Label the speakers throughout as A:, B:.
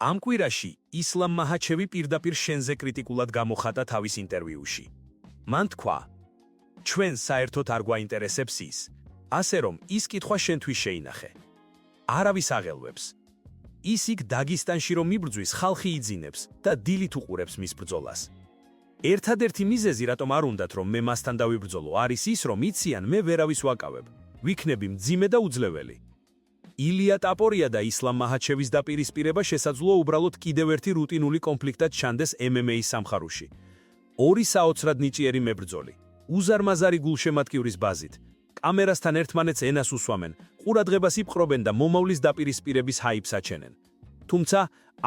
A: ამ კვირაში ისლამ მაჰაჩევი პირდაპირ შენზე კრიტიკულად გამოხატა თავის ინტერვიუში. მან თქვა: ჩვენ საერთოდ არ გვაინტერესებს ის, ასე რომ ის კითხვა შენთვის შეინახე. არავის აღელვებს. ის იქ დაგისტანში რომ მიბრძვის, ხალხი იძინებს და დილით უყურებს მის ბრძოლას. ერთადერთი მიზეზი, რატომ არ უნდათ რომ მე მასთან დავიბრძოლო, არის ის, რომ იციან მე ვერავის ვაკავებ, ვიქნები მძიმე და უძლეველი. ილია ტაპორია და ისლამ მაჰაჩევის დაპირისპირება შესაძლოა უბრალოდ კიდევ ერთი რუტინული კონფლიქტად ჩანდეს MMA-ის სამხაროში. ორი საოცრად ნიჭიერი მებრძოლი, უზარმაზარი გულშემატკივრის ბაზით, კამერასთან ერთმანეთს ენას უსვამენ, ყურადღებას იპყრობენ და მომავლის დაპირისპირების ჰაიპს აჩენენ. თუმცა,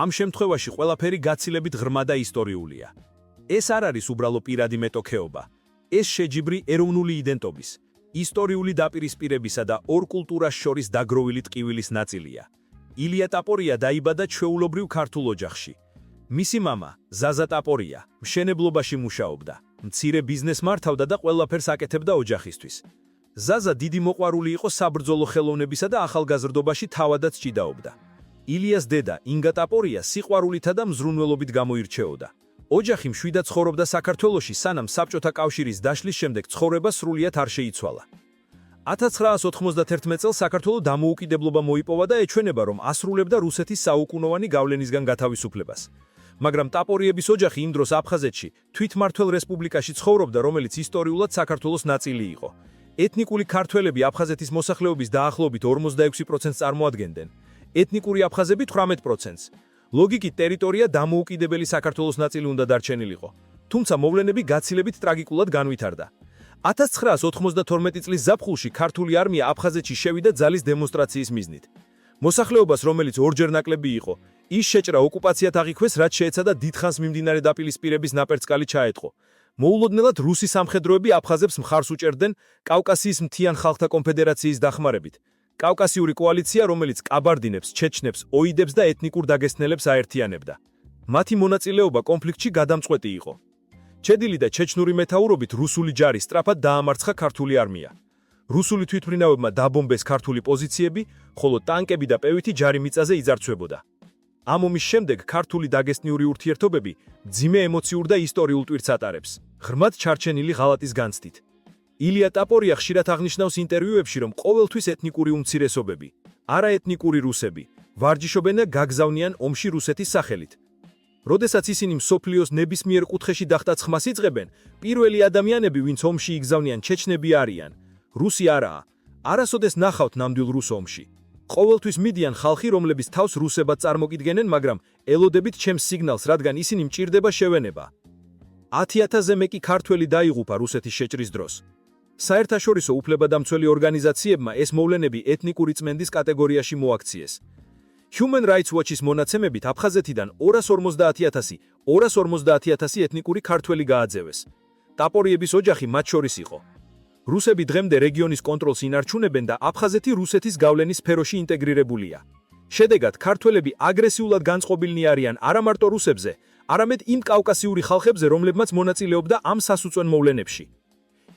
A: ამ შემთხვევაში ყველაფერი გაცილებით ღრმა და ისტორიულია. ეს არ არის უბრალო პირადი მეტოქეობა, ეს შეჯიბრი ეროვნული იდენტობის, ისტორიული დაპირისპირებისა და ორ კულტურას შორის დაგროვილი ტყივილის ნაწილია. ილია ტაპორია დაიბადა ჩვეულებრივ ქართულ ოჯახში. მისი მამა, ზაზა ტაპორია, მშენებლობაში მუშაობდა, მცირე ბიზნეს მართავდა და ყველაფერს აკეთებდა ოჯახისთვის. ზაზა დიდი მოყვარული იყო საბრძოლო ხელოვნებისა და ახალგაზრდობაში თავადაც ჭიდაობდა. ილიას დედა, ინგა ტაპორია, სიყვარულითა და მზრუნველობით გამოირჩეოდა. ოჯახი მშვიდად ცხოვრობდა საქართველოში, სანამ საბჭოთა კავშირის დაშლის შემდეგ ცხოვრება სრულიად არ შეიცვალა. 1991 წელს საქართველო დამოუკიდებლობა მოიპოვა და ეჩვენება, რომ ასრულებდა რუსეთის საუკუნოვანი გავლენისგან გათავისუფლებას. მაგრამ ტაპორიების ოჯახი იმ დროს აფხაზეთში, თვითმმართველ რესპუბლიკაში ცხოვრობდა, რომელიც ისტორიულად საქართველოს ნაწილი იყო. ეთნიკური ქართველები აფხაზეთის მოსახლეობის დაახლოებით 46%-ს წარმოადგენდნენ, ეთნიკური აფხაზები 18%-ს. ლოგიკით ტერიტორია დამოუკიდებელი საქართველოს ნაწილი უნდა დარჩენილიყო, თუმცა მოვლენები გაცილებით ტრაგიკულად განვითარდა. 1992 წლის ზაფხულში ქართული არმია აფხაზეთში შევიდა ძალის დემონსტრაციის მიზნით. მოსახლეობას, რომელიც ორჯერ ნაკლები იყო, ის შეჭრა ოკუპაციად აღიქვეს, რაც შეეცადა დიდხანს მიმდინარე დაპირისპირების ნაპერწკალი ჩაეტყო. მოულოდნელად რუსი სამხედროები აფხაზებს მხარს უჭერდნენ კავკასიის მთიან ხალხთა კონფედერაციის დახმარებით. კავკასიური კოალიცია, რომელიც კაბარდინებს, ჩეჩნებს, ოიდებს და ეთნიკურ დაგესტნელებს აერთიანებდა. მათი მონაწილეობა კონფლიქტში გადამწყვეტი იყო. ჩედილი და ჩეჩნური მეთაურობით რუსული ჯარი სწრაფად დაამარცხა ქართული არმია. რუსული თვითმფრინავებმა დაბომბეს ქართული პოზიციები, ხოლო ტანკები და პევითი ჯარი მიწაზე იძარცვებოდა. ამ ომის შემდეგ ქართული დაგესტნიური ურთიერთობები მძიმე ემოციურ და ისტორიულ ტვირთს ატარებს, ღრმად ჩარჩენილი ღალატის განცდით. ილია ტაპორია ხშირად აღნიშნავს ინტერვიუებში, რომ ყოველთვის ეთნიკური უმცირესობები, არაეთნიკური რუსები, ვარჯიშობენ და გაგზავნიან ომში რუსეთის სახელით. როდესაც ისინი მსოფლიოს ნებისმიერ კუთხეში დახტაცხმას იწყებენ, პირველი ადამიანები, ვინც ომში იგზავნიან, ჩეჩნები არიან. რუსი არაა. არასოდეს ნახავთ ნამდვილ რუს ომში. ყოველთვის მიდიან ხალხი, რომლების თავს რუსებად წარმოგიდგენენ, მაგრამ ელოდებით ჩემს სიგნალს, რადგან ისინი მჭირდება შევენება. 10,000-ზე მეტი ქართველი დაიღუპა რუსეთის შეჭრის დროს. საერთაშორისო უფლებადამცველი ორგანიზაციებმა ეს მოვლენები ეთნიკური წმენდის კატეგორიაში მოაქციეს. Human Rights Watch-ის მონაცემებით აფხაზეთიდან 250,000 ეთნიკური ქართველი გააძევეს. ტაპორიების ოჯახი მათ შორის იყო. რუსები დღემდე რეგიონის კონტროლს ინარჩუნებენ და აფხაზეთი რუსეთის გავლენის სფეროში ინტეგრირებულია. შედეგად, ქართველები აგრესიულად განწყობილნი არიან არა მარტო რუსებზე, არამედ იმ კავკასიური ხალხებზე, რომლებმაც მონაწილეობდა ამ სასუწვენ მოვლენებში.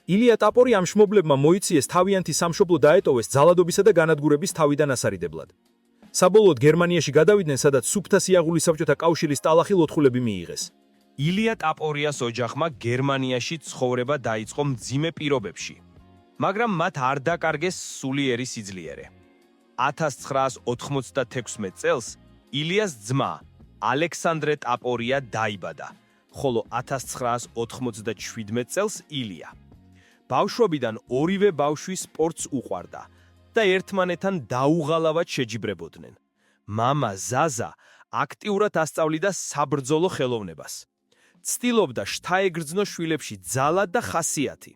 A: ილია ტაპორია ამ შმობლებმა მოიციეს თავიანთი სამშობლო დაეტოვეს ძალადობისა და განადგურების თავიდან ასარიდებლად. საბოლოოდ გერმანიაში გადავიდნენ, სადაც სუფთა სიაღულის საბჭოთა კავშირის ტალახი ლოთხულები მიიღეს. ილია ტაპორიას ოჯახმა გერმანიაში ცხოვრება დაიწყო მძიმე პირობებში, მაგრამ მათ არ დაკარგეს სულიერი სიძლიერე. 1996 წელს ილიას ძმა ალექსანდრე ტაპორია დაიბადა, ხოლო 1997 წელს ილია. ბავშვობიდან ორივე ბავშვი სპორტს უყვარდა და ერთმანეთთან დაუღალავად შეჯიბრებოდნენ. მამა ზაზა აქტიურად ასწავლიდა საბრძოლო ხელოვნებას. ცდილობდა შთაეგრძნო შვილებში ძალა და ხასიათი.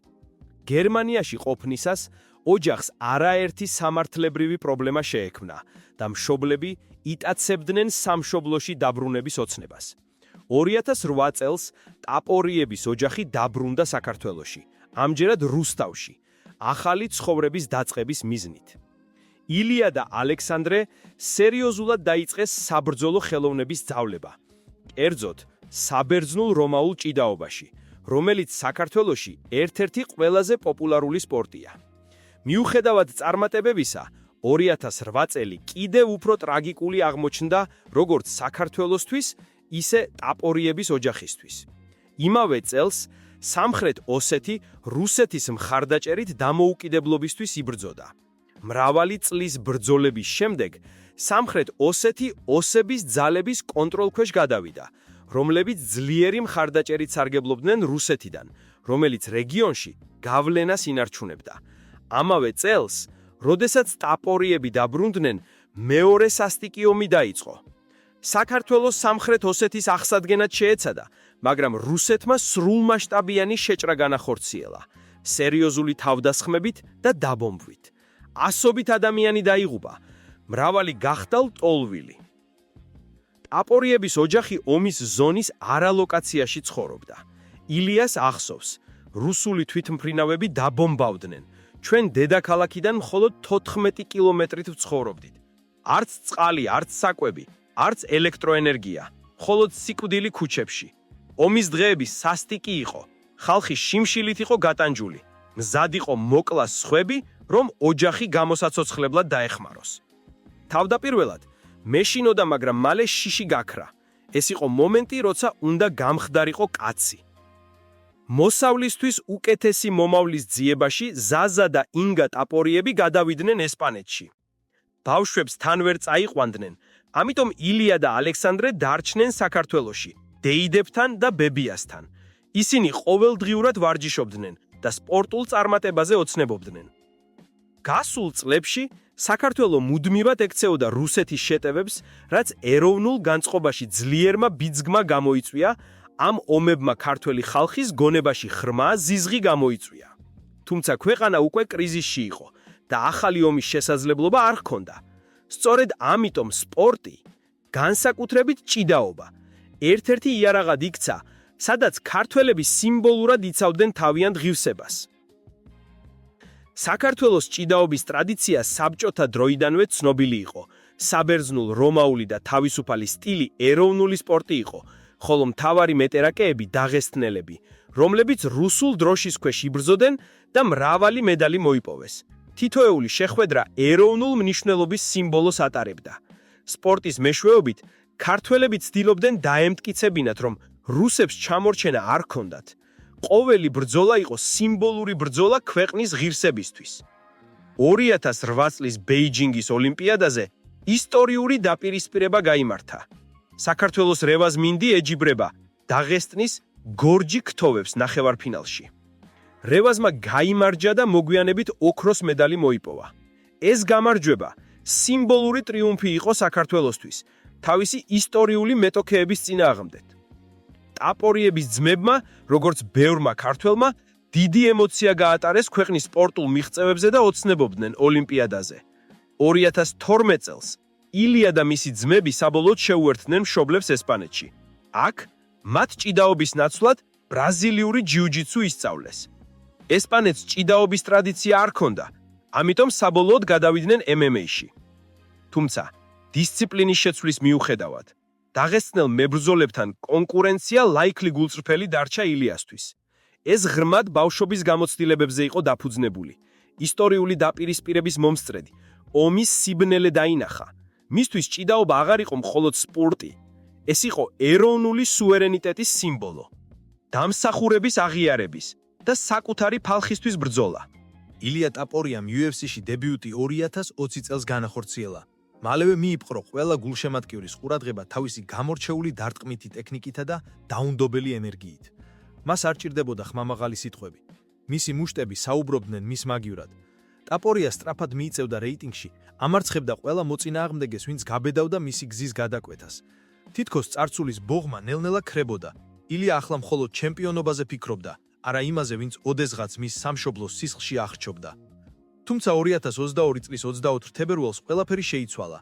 A: გერმანიაში ყოფნისას ოჯახს არაერთი სამართლებრივი პრობლემა შეექმნა და მშობლები იტაცებდნენ სამშობლოში დაბრუნების ოცნებას. 2008 წელს ტაპორიების ოჯახი დაბრუნდა საქართველოში, ამჯერად რუსთავში, ახალი ცხოვრების დაწყების მიზნით. ილია და ალექსანდრე სერიოზულად დაიწყეს საბრძოლო ხელოვნების სწავლება. კერძოდ, საბერძნულ რომაულ ჭიდაობაში, რომელიც საქართველოში ერთ-ერთი ყველაზე პოპულარული სპორტია. მიუხედავად წარმატებებისა,
B: 2008 წელი კიდევ უფრო ტრაგიკული აღმოჩნდა როგორც საქართველოსთვის, ისე ტაპორიების ოჯახისთვის. იმავე წელს სამხრეთ ოსეთი რუსეთის მხარდაჭერით დამოუკიდებლობისთვის იბრძოდა. მრავალი წლის ბრძოლების შემდეგ სამხრეთ ოსეთი ოსების ძალების კონტროლქვეშ გადავიდა, რომლებიც ძლიერი მხარდაჭერით სარგებლობდნენ რუსეთიდან, რომელიც რეგიონში გავლენას ინარჩუნებდა. ამავე წელს, როდესაც ტაპორიები დაბრუნდნენ, მეორე სასტიკი ომი დაიწყო. საქართველოს სამხრეთ ოსეთის აღსადგენად შეეცადა, მაგრამ რუსეთმა სრულმასშტაბიანი შეჭრა განახორციელა, სერიოზული თავდასხმებით და დაბომბვით. ასობით ადამიანი დაიღუპა, მრავალი გახდა ლტოლვილი. ტაპორიების ოჯახი ომის ზონის არალოკაციაში ცხოვრობდა. ილიას ახსოვს, რუსული თვითმფრინავები დაბომბავდნენ. ჩვენ დედაქალაქიდან მხოლოდ 14 კილომეტრით ვცხოვრობდით. არც წყალი, არც საკვები, არც ელექტროენერგია, მხოლოდ სიკვდილი ქუჩებში. ომის დღეები სასტიკი იყო, ხალხი შიმშილით იყო გატანჯული. მზად იყო მოკლას სხვები, რომ ოჯახი გამოსაცოცხლებლად დაეხმაროს. თავდაპირველად მეშინოდა, მაგრამ მალე შიში გაქრა. ეს იყო მომენტი, როცა უნდა გამხდარიყო კაცი. მოსავლისთვის უკეთესი მომავლის ძიებაში ზაზა და ინგა ტაპორიები გადავიდნენ ესპანეთში. ბავშვებს თან ვერ წაიყვანდნენ, ამიტომ ილია და ალექსანდრე დარჩნენ საქართველოში, დეიდებთან და ბებიასთან. ისინი ყოველდღიურად ვარჯიშობდნენ და სპორტულ წარმატებაზე ოცნებობდნენ. გასულ წლებში საქართველო მუდმივად ექცეოდა რუსეთის შეტევებს, რაც ეროვნულ განწყობაში ძლიერმა ბიძგმა გამოიწვია, ამ ომებმა ქართველი ხალხის გონებაში ხრმა ზიზღი გამოიწვია. თუმცა ქვეყანა უკვე კრიზისში იყო და ახალი ომის შესაძლებლობა არ ჰქონდა. სწორედ ამიტომ სპორტი, განსაკუთრებით ჭიდაობა, ერთ-ერთი იარაღად იქცა, სადაც ქართველები სიმბოლურად იცავდნენ თავიანთ ღირსებას. საქართველოს ჭიდაობის ტრადიცია საბჭოთა დროიდანვე ცნობილი იყო. საბერძნულ, რომაული და თავისუფალი სტილი ეროვნული სპორტი იყო, ხოლო მთავარი მეტერაკეები დაღესტნელები, რომლებიც რუსულ დროშის ქვეშ იბრძოდნენ და მრავალი медალი მოიპოვეს. თითოეული შეხვედრა ეროვნულ მნიშვნელობის სიმბოლოს ატარებდა. სპორტის მეშვეობით ქართველები ცდილობდნენ დაემტკიცებინათ, რომ რუსებს ჩამორჩენა არ ჰქონდათ. ყოველი ბრძოლა იყო სიმბოლური ბრძოლა ქვეყნის ღირსებისთვის. 2008 წლის ბეიჯინგის ოლიმპიადაზე ისტორიული დაპირისპირება გაიმართა. საქართველოს რევაზ მინდი ეჯიბრება დაღესტნის გორჯი ქთოვებს ნახევარფინალში. რევაზმა გაიმარჯვა და მოგვიანებით ოქროს медალი მოიპოვა. ეს გამარჯვება სიმბოლური ტრიუმფი იყო საქართველოსთვის, თავისი ისტორიული მეტოქეების წინააღმდეგ. ტაპორიების ძმებმა, როგორც ბევრმა ქართველმა, დიდი ემოცია გაატარეს ქვეყნის სპორტულ მიღწევებზე და ოცნებობდნენ ოლიმპიადაზე. 2012 წელს ილია და მისი ძმები საბოლოოდ შეუერთდნენ მშობლებს ესპანეთში. აქ მათ ჭიდაობის ნაცვლად ბრაზილიური ჯიუ-ჯიტსუ ისწავლეს. ესპანეთს ჭიდაობის ტრადიცია არ ჰქონდა, ამიტომ საბოლოოდ გადავიდნენ MMA-ში. თუმცა, დისციპლინის შეცვლის მიუხედავად, დაღესტნელ მებრძოლებთან კონკურენცია ლაიქლი გულწრფელი დარჩა ილიასთვის. ეს ღრმად ბავშვობის გამოცდილებებზე იყო დაფუძნებული. ისტორიული დაპირისპირების მომსწრედი, ომის სიბნელე დაინახა. მისთვის ჭიდაობა აღარ იყო მხოლოდ სპორტი, ეს იყო ეროვნული სუვერენიტეტის სიმბოლო, დამსახურების აღიარების და საკუთარი ფალხისთვის ბრძოლა.
A: ილია ტაპორიამ UFC-ში დებიუტი 2020 წელს განახორციელა. მალევე მიიპყრო ყველა გულშემატკივრის ყურადღება თავისი გამორჩეული დარტყმითი ტექნიკითა და დაუნდობელი ენერგიით. მას არ ჭირდებოდა ხმამაღალი სიტყვები. მისი მუშტები საუბრობდნენ მის მაგივრად. ტაპორია სწრაფად მიიწევდა რეიტინგში, ამარცხებდა ყველა მოწინააღმდეგეს, ვინც გაბედავდა მისი გზის გადაკვეთას. თითქოს წარსულის ბოღმა ნელ-ნელა ქრებოდა. ილია ახლა მხოლოდ ჩემპიონობაზე ფიქრობდა, არა იმაზე, ვინც ოდესღაც მის სამშობლოს სისხლში ახრჩობდა. თუმცა 2022 წლის 24 თებერვალს ყველაფერი შეიცვალა.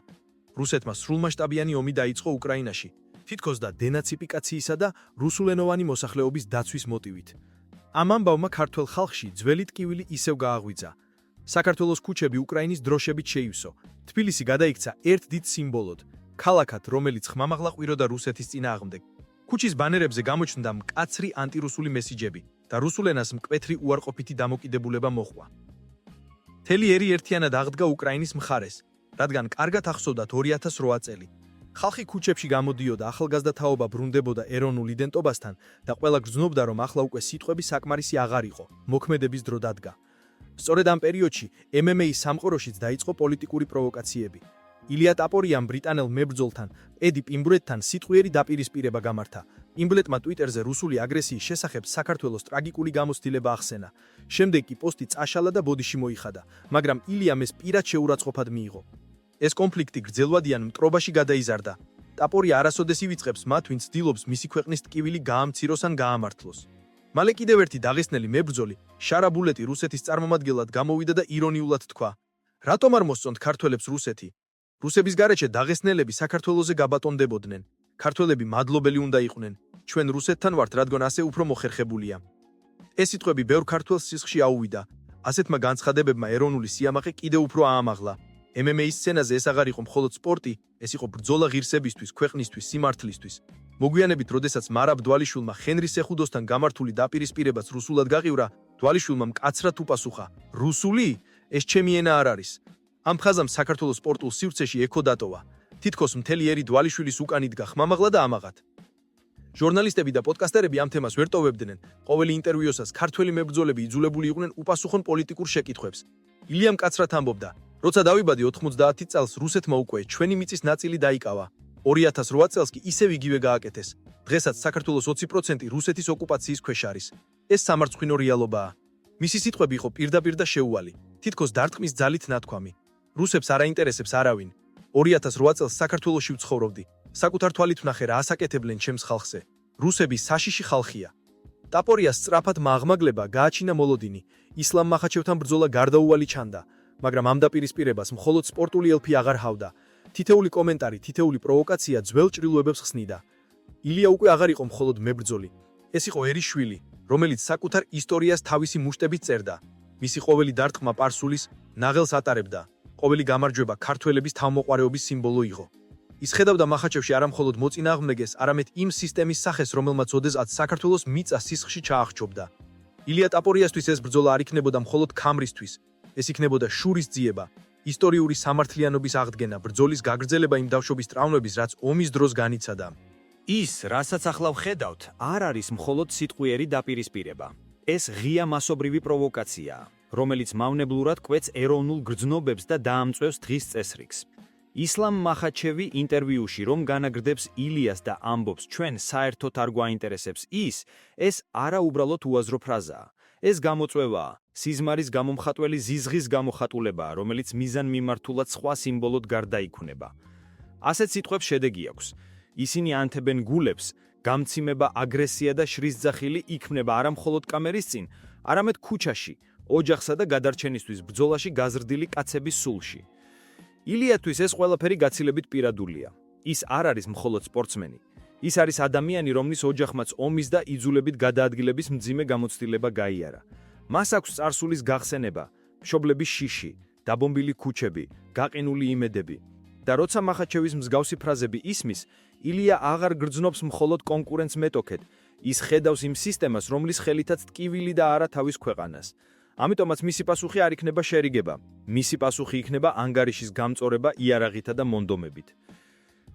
A: რუსეთმა სრულმასშტაბიანი ომი დაიწყო უკრაინაში, თითქოს და დენაციფიკაციისა და რუსულენოვანი მოსახლეობის დაცვის მოტივით. ამ ამბავმა ქართველ ხალხში ძველი ტკივილი ისევ გააღვიძა. საქართველოს ქუჩები უკრაინის დროშებით შეივსო. თბილისი გადაიქცა ერთ დიდ სიმბოლოდ, ქალაქად, რომელიც ხმამაღლა ყვიროდა რუსეთის წინააღმდეგ. ქუჩის ბანერებზე გამოჩნდა მკაცრი ანტირუსული მესიჯები და რუსულ ენას მკვეთრი უარყოფითი დამოკიდებულება მოჰყვა.
C: მთელი ერი ერთიანად აღდგა უკრაინის მხარეს, რადგან კარგად ახსოვდათ 2008 წელი. ხალხი ქუჩებში გამოდიოდა, ახალგაზრდა თაობა ბრუნდებოდა ეროვნულ იდენტობასთან და ყველა გრძნობდა, რომ ახლა უკვე სიტყვები საკმარისი აღარ იყო, მოქმედების დრო დადგა. სწორედ ამ პერიოდში MMA-ის სამყაროშიც დაიწყო პოლიტიკური პროვოკაციები. ილია ტაპორიამ ბრიტანელ მებრძოლთან, ედი პიმბრეტთან სიტყვიერი დაპირისპირება გამართა. პიმბრეტმა ტვიტერზე რუსული აგრესიის შესახებ საქართველოს ტრაგიკული გამოცდილება ახსენა. შემდეგ კი პოსტი წაშალა და ბოდიში მოიხადა, მაგრამ ილიამ ეს პირად შეურაცხყოფად მიიღო. ეს კონფლიქტი გრძელვადიან მტრობაში გადაიზარდა. ტაპორია არასოდეს ივიწყებს მათ, ვინც ცდილობს მისი ქვეყნის ტკივილი გაამციროს ან გაამართლოს. მალე კიდევ ერთი დაღესტნელი მებრძოლი, შარა ბულეტი რუსეთის წარმომადგენლად გამოვიდა და ირონიულად თქვა: რატომ არ მოსწონთ ქართველებს რუსეთი? რუსების გარეშე დაღესტნელები საქართველოზე გაბატონდებოდნენ. ქართველები მადლობელი უნდა იყვნენ. ჩვენ რუსეთთან ვართ, რადგან ასე უფრო მოხერხებულია. ეს სიტყვები ბევრ ქართველს სისხლში აუვიდა. ასეთმა განცხადებებმა ეროვნული სიამაყე კიდევ უფრო აამაღლა. MMA-ის სცენაზე ეს აღარ იყო მხოლოდ სპორტი, ეს იყო ბრძოლა ღირსებისთვის, ქვეყნისთვის, სიმართლისთვის. მოგვიანებით, როდესაც მარაბ დვალიშვილმა ხენრი სეხუდოსთან გამართული დაპირისპირებაც რუსულად გაყივრა, დვალიშვილმა მკაცრად უპასუხა: რუსული? ეს ჩემი ენა არ არის. ამ ფხაზამ საქართველოს სპორტულ სივრცეში ექო დატოვა. თითქოს მთელი ერი დვალიშვილის უკან იდგა ხმამაღლა და ამაღად. ჟურნალისტები და პოდკასტერები ამ თემას ვერ ტოვებდნენ. ყოველი ინტერვიუსას ქართველი მებრძოლები იძულებული იყვნენ უპასუხონ პოლიტიკურ შეკითხვებს. ილია მკაცრად ამბობდა: როცა დავიბადე 90 წელს, რუსეთმა უკვე ჩვენი მიწის ნაწილი დაიკავა. 2008 წელს კი ისევ იგივე გააკეთეს. დღესაც საქართველოს 20% რუსეთის ოკუპაციის ქვეშ არის. ეს სამარცხვინო რეალობაა. მისი სიტყვები იყო პირდაპირ და შეუვალი, თითქოს დარტყმის ძალით ნათქვამი. რუსებს არ აინტერესებს არავინ. 2008 წელს საქართველოში ვცხოვრობდი. საკუთარ თვალით ვნახე რა ასაკეთებდნენ ჩემს ხალხზე. რუსები საშიში ხალხია. ტაპორიას სწრაფად მააღმაგლება გააჩინა მოლოდინი. ისლამ მახაჩევთან ბრძოლა გარდაუვალი ჩანდა, მაგრამ ამ დაპირისპირებას მხოლოდ სპორტული ელფი აღარ ჰავდა. თითეული კომენტარი, თითეული პროვოკაცია ძველ ჭრილობებს ხსნიდა. ილია უკვე აღარ იყო მხოლოდ მებრძოლი. ეს იყო ერის შვილი, რომელიც საკუთარ ისტორიას თავისი მუშტებით წერდა. მისი ყოველი დარტყმა პარსულის ნაღელს ატარებდა. ყოველი გამარჯვება ქართველების თავმოყარეობის სიმბოლო იყო. ის ხედავდა მახაჩევში არა მხოლოდ მოწინააღმდეგეს, არამედ იმ სისტემის სახეს, რომელმაც ოდესღაც საქართველოს მიწა სისხლში ჩაახჩობდა. ილია ტაპორიასთვის ეს ბრძოლა არ იქნებოდა მხოლოდ ქამრისთვის, ეს იქნებოდა შურის ძიება, ისტორიული სამართლიანობის აღდგენა, ბრძოლის გაგრძელება იმ დავშობის ტრავმების, რაც ომის დროს განიცადა.
D: ის, რასაც ახლა ვხედავთ, არ არის მხოლოდ სიტყვიერი დაპირისპირება. ეს ღია მასობრივი პროვოკაციაა, რომელიც მავნებლურად კვეთს ეროვნულ გრძნობებს და დაამწვევს დღის წესრიგს. ისლამ მახაჩევი ინტერვიუში რომ განაგრძობს ილიას და ამბობს ჩვენ საერთოდ არ გვაინტერესებს ეს არა უბრალოდ უაზრო ფრაზაა. ეს გამოწვევაა, სიზმარის გამომხატველი ზიზღის გამოხატულებაა, რომელიც მიზანმიმართულად სხვა სიმბოლოდ გარდაიქმნება. ასეთ სიტყვებს შედეგი აქვს. ისინი ანთებენ გულებს, გამცემება აგრესია და შრისძახილი იქმნება არა მხოლოდ კამერის წინ, არამედ ქუჩაში, ოჯახსა და გადარჩენისთვის ბრძოლაში გაზრდილი კაცების სულში. ილიათვის ეს ყველაფერი გაცილებით პირადულია. ის არ არის მხოლოდ სპორტსმენი. ის არის ადამიანი, რომლის ოჯახმაც ომის და იძულებით გადაადგილების მძიმე გამოცდილება გაიარა. მას აქვს წარსულის გახსენება, მშობლების შიში, დაბომბილი ქუჩები, გაყინული იმედები. და როცა მახაჩევის მსგავსი ფრაზები ისმის, ილია აღარ გრძნობს მხოლოდ კონკურენტს მეტოქედ, ის ხედავს იმ სისტემას, რომლის ხელითაც ტკივილი და არა თავის ქვეყანას. ამიტომაც მისი პასუხი არ იქნება შერიგება, მისი პასუხი იქნება ანგარიშის გამწორება იარაღითა და მონდომებით.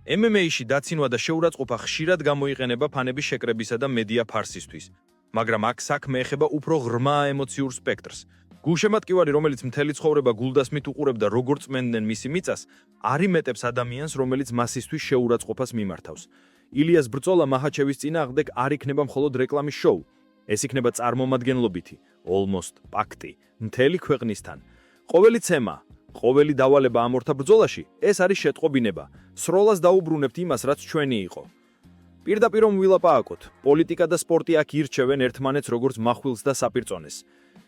D: MMA-ში დაცინვა და შეურაცხყოფა ხშირად გამოიყენება ფანების შეკრებისა და მედია ფარსისთვის, მაგრამ აქ საქმე ეხება უფრო ღრმა ემოციურ სპექტრს. გულშემატკივარი, რომელიც მთელი ცხოვრება გულდასმით უყურებდა როგორ წმენდნენ მისი მიწას, არ იმეტებს ადამიანს, რომელიც მასისთვის შეურაცხყოფას მიმართავს. ილიას ბრძოლა მახაჩევის წინააღმდეგ არ იქნება მხოლოდ რეკლამის შოუ, ეს იქნება წარმომადგენლობითი, almost პაქტი, მთელი ქვეყნისთან. ყოველი ცემა, ყოველი დავალება ამ ორთა ბრძოლაში, ეს არის შეტყობინება. სროლას დაუბრუნებთ იმას, რაც ჩვენი იყო. პირდაპირ ვილაპარაკოთ, პოლიტიკა და სპორტი აქ ირჩევენ ერთმანეთს როგორც מחვილს და საპირწონეს.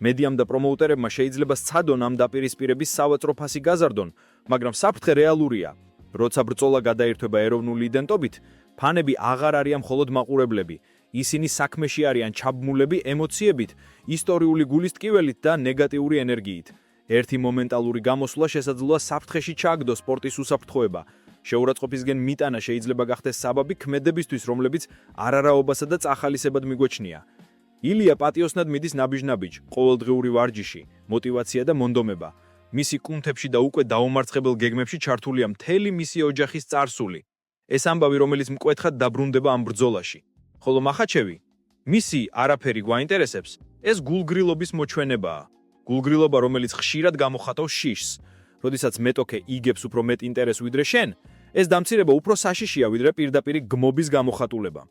D: მედიამ და პრომოუტერებმა შეიძლება სცადონ ამ დაპირისპირების სავაჭრო ფასი გაზარდონ, მაგრამ საფრთხე რეალურია. როცა ბრძოლა გადაირთვება ეროვნული იდენტობით, ფანები აღარ არიან მხოლოდ მაყურებლები. ისინი საქმეში არიან ჩაბმულები ემოციებით, ისტორიული გულის ტკიველით და ნეგატიური ენერგიით. ერთი მომენტალური გამოსვლა შესაძლოა საფრთხეში ჩააგდოს სპორტის უსაფრთხოება. შეურაცხყოფისგან მიტანა შეიძლება გახდეს საბაბი ქმედებისთვის, რომლებიც არარაობასა და წახალისებად მიგვეჩნია. ილია პატიოსნად მიდის ნაბიჯ-ნაბიჯ, ყოველდღიური ვარჯიში, მოტივაცია და მონდომება.
C: მისი კუნთებში და უკვე დაუმარცხებელ გეგმებში ჩართულია მთელი მისი ოჯახის წარსული. ეს ამბავი, რომელიც მკვეთრად დაბრუნდება ამ ბრძოლაში. ხოლო მახაჩევი, მისი არაფერი გვაინტერესებს, ეს გულგრილობის მოჩვენებაა. გულგრილობა, რომელიც ხშირად გამოხატავს შიშს. როდესაც მეტოქე იგებს უფრო მეტ ინტერესს ვიდრე შენ, ეს დამცირება უფრო საშიშია ვიდრე პირდაპირი გმობის გამოხატულება.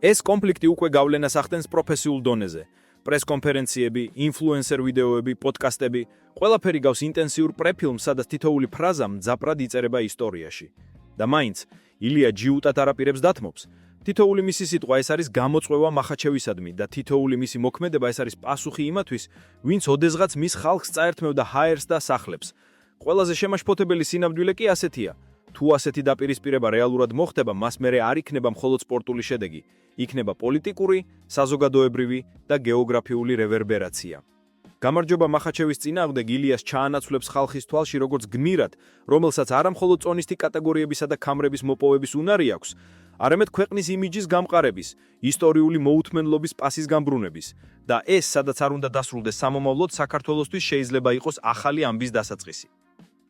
C: ეს კონფლიქტი უკვე გავლენას ახდენს პროფესიულ დონეზე. პრესკონფერენციები, ინფლუენსერ ვიდეოები, პოდკასტები, ყველაფერი გავს ინტენსიურ პრეფილმს, სადაც თითოეული ფრაზა მძაფრად იწერება ისტორიაში. და მაინც ილია ჯიუტად არაპირებს დათმობს. თითოეული მისი სიტყვა ეს არის გამოწვევა მახაჩევისადმი და თითოეული მისი მოქმედება ეს არის პასუხი იმათვის, ვინც ოდესღაც მის ხალხს წაერთმევდა ჰაერს და სახლებს. ყველაზე შემაშფოთებელი სინამდვილე კი ასეთია. თუ ასეთი დაპირისპირება რეალურად მოხდება, მას მერე არ იქნება მხოლოდ სპორტული შედეგი, იქნება პოლიტიკური, საზოგადოებრივი და გეოგრაფიული რევერბერაცია. გამარჯობა მახაჩევის წინააღმდეგ ილიას ჩაანაცვლებს ხალხის თვალში როგორც გმირად, რომელსაც არა მხოლოდ წონისტი კატეგორიებისა და ქამრების მოპოვების უნარი აქვს, არამედ ქვეყნის იმიჯის გამყარების, ისტორიული მოუთმენლობის პასის გამბრუნების და ეს, სადაც არ უნდა დასრულდეს სამომავლოდ, საქართველოსთვის შეიძლება იყოს ახალი ამბის დასაწყისი.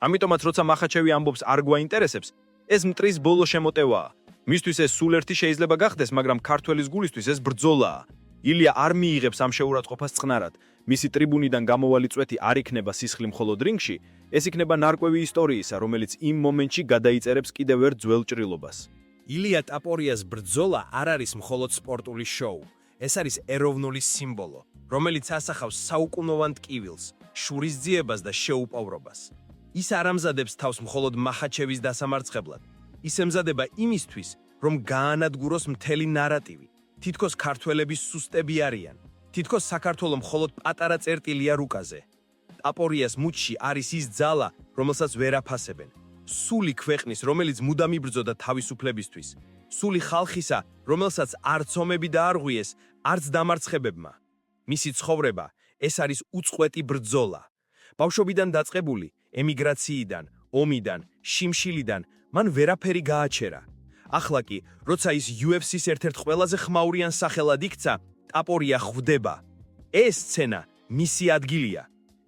C: ამიტომაც, როცა მახაჩევი ამბობს არ გვაინტერესებს, ეს მტრის ბოლო შემოტევაა. მისთვის ეს სულ ერთი შეიძლება გახდეს, მაგრამ ქართველის გულისთვის ეს ბრძოლაა. ილია არ მიიღებს ამ შეურაცხყოფას წყნარად. მისი ტრიბუნიდან გამოვალი წვეთი არ იქნება სისხლი მხოლოდ რინგში, ეს იქნება ნარკვევი ისტორიისა, რომელიც იმ მომენტში გადაიწერებს კიდევ ერთ ძველ ჭრილობას.
A: ილია ტაპორიას ბრძოლა არ არის მხოლოდ სპორტული შოუ. ეს არის ეროვნული სიმბოლო, რომელიც ასახავს საუკუნოვან ტკივილს, შურისძიებას და შეუპოვრობას. ის არ ამზადებს თავს მხოლოდ მახაჩევის დასამარცხებლად. ის ემზადება იმისთვის, რომ გაანადგუროს მთელი ნარატივი. თითქოს ქართველების სუსტები არიან. თითქოს საქართველო მხოლოდ პატარა წერტილია რუკაზე. ტაპორიას მუჩში არის ის ძალა, რომელსაც ვერ აფასებენ. სული ქვეყნის, რომელიც მუდამ იბრძოდა თავისუფლებისთვის. სული ხალხისა, რომელსაც არც ომები დაარღვიეს, არც დამარცხებებმა. მისი ცხოვრება, ეს არის უწყვეტი ბრძოლა. ბავშვობიდან დაწყებული, ემიგრაციიდან, ომიდან, შიმშილიდან, მან ვერაფერი გააჩერა. ახლა კი, როცა ის UFC-ს ერთ-ერთ ყველაზე ხმაურიან სახელად იქცა, ტაპორია ხვდება. ეს სცენა მისი ადგილია.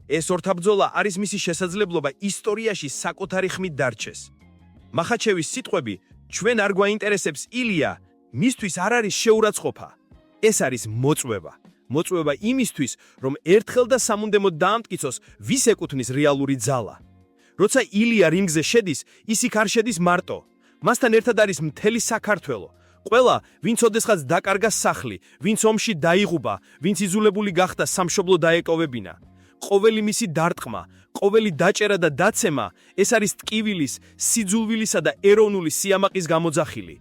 A: ეს ორთაბრძოლა არის მისი შესაძლებლობა ისტორიაში საკუთარი ხმით დარჩეს. მახაჩევის სიტყვები, ჩვენ არ გვაინტერესებს ილია, მისთვის არ არის შეურაცხყოფა. ეს არის მოწვევა. მოწვევა იმისთვის, რომ ერთხელ და სამუდამოდ დაამტკიცოს, ვის ეკუთვნის რეალური ძალა. როცა ილია რინგზე შედის, ის იქ არ შედის მარტო. მასთან ერთად არის მთელი საქართველო. ყველა, ვინც ოდესღაც დაკარგა სახლი, ვინც ომში დაიღუპა, ვინც იზოლებული გახდა სამშობლო დაეკოვებინა. ყოველი მისი დარტყმა, ყოველი დაჭერა და დაცემა, ეს არის ტკივილის, სიძულვილისა და ეროვნული სიამაყის გამოძახილი.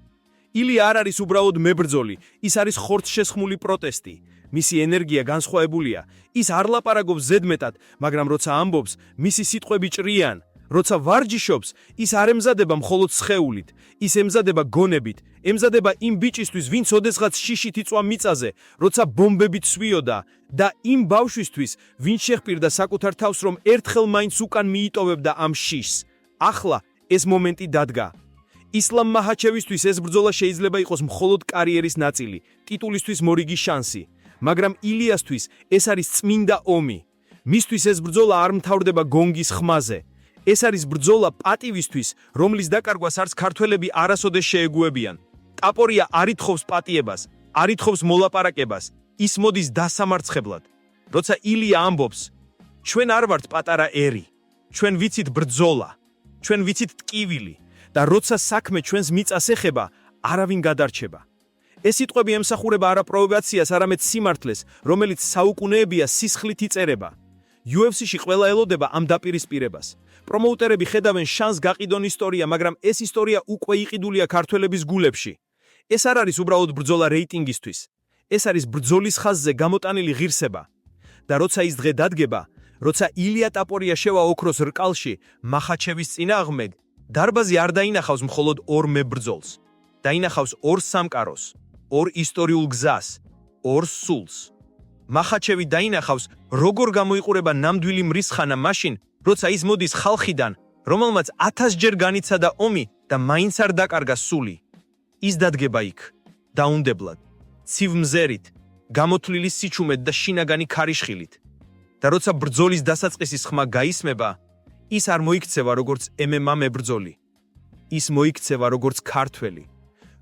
A: ილია არ არის უბრალოდ მებრძოლი, ის არის ხორცშესხმული პროტესტი. მისი ენერგია განსხვავებულია. ის არ ლაპარაკობს ზედმეტად, მაგრამ როცა ამბობს, მისი სიტყვები ჭრიან. როცა ვარჯიშობს, ის არ ემზადება მხოლოდ სხეულით, ის ემზადება გონებით, ემზადება იმ ბიჭისთვის, ვინც ოდესღაც შიშით იწვა მიწაზე, როცა ბომბებით სვიოდა და იმ ბავშვისთვის, ვინც შეჰპირდა საკუთარ თავს, რომ ერთხელ მაინც უკან მიიტოვებდა ამ შიშს. ახლა ეს მომენტი დადგა. ისლამ მახაჩევისთვის ეს ბრძოლა შეიძლება იყოს მხოლოდ კარიერის ნაწილი, ტიტულისთვის მორიგი შანსი, მაგრამ ილიასთვის ეს არის წმინდა ომი. მისთვის ეს ბრძოლა არ მთავრდება გონგის ხმაზე. ეს არის ბრძოლა პატივისთვის, რომლის დაკარგვას არც ქართველები არასოდეს შეეგუებიან. ტაპორია არ ითხოვს პატიებას, არ ითხოვს მოლაპარაკებას, ის მოდის დასამარცხებლად. როცა ილია ამბობს, ჩვენ არ ვართ პატარა ერი, ჩვენ ვიცით ბრძოლა, ჩვენ ვიცით ტკივილი და როცა საქმე ჩვენს მიწას ეხება, არავინ გადარჩება. ეს სიტყვები ემსახურება არა პროვოკაციას, არამედ სიმართლეს, რომელიც საუკუნეებია სისხლით იწერება. UFC-ში ყველა ელოდება ამ დაპირისპირებას. პრომოუტერები ხედავენ შანსს გაყიდონ ისტორია, მაგრამ ეს ისტორია უკვე იყიდულია ქართველების გულებში. ეს არ არის უბრალოდ ბრძოლა რეიტინგისთვის. ეს არის ბრძოლის ხაზზე გამოტანილი ღირსება. და როცა ის დღე დადგება, როცა ილია ტაპორია შევა ოქროს რკალში, მახაჩევის წინააღმდეგ, დარბაზი არ დაინახავს მხოლოდ ორ მებრძოლს. დაინახავს ორ სამყაროს, ორ ისტორიულ გზას, ორ სულს. მახაჩევი დაინახავს, როგორ გამოიყურება ნამდვილი მრისხანა მაშინ, როცა ის მოდის ხალხიდან, რომელმაც 1000-ჯერ განიცადა ომი და მაინც არ დაკარგა სული. ის დადგება იქ, დაუნდებლად, ცივ მზერით, გამოთვლილი სიჩუმედ და შინაგანი ქარიშხილით.
C: და როცა ბრძოლის დასაწყისის ხმა გაისმება, ის არ მოიქცევა როგორც MMA მებრძოლი. ის მოიქცევა როგორც ქართველი,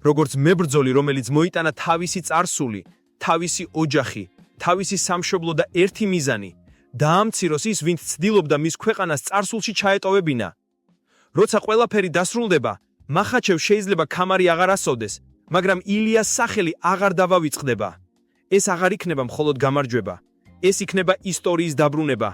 C: როგორც მებრძოლი, რომელიც მოიტანა თავისი წარსული, თავისი ოჯახი, თავისი სამშობლო და ერთი მიზანი, დაამციროს ის, ვინც ცდილობდა მის ქვეყანას წარსულში ჩაეტოვებინა. როცა ყველაფერი დასრულდება, მახაჩევ შეიძლება ქამარი აღარ ასოდეს, მაგრამ ილიას სახელი აღარ დავავიწყდება. ეს აღარ იქნება მხოლოდ გამარჯვება, ეს იქნება ისტორიის დაბრუნება.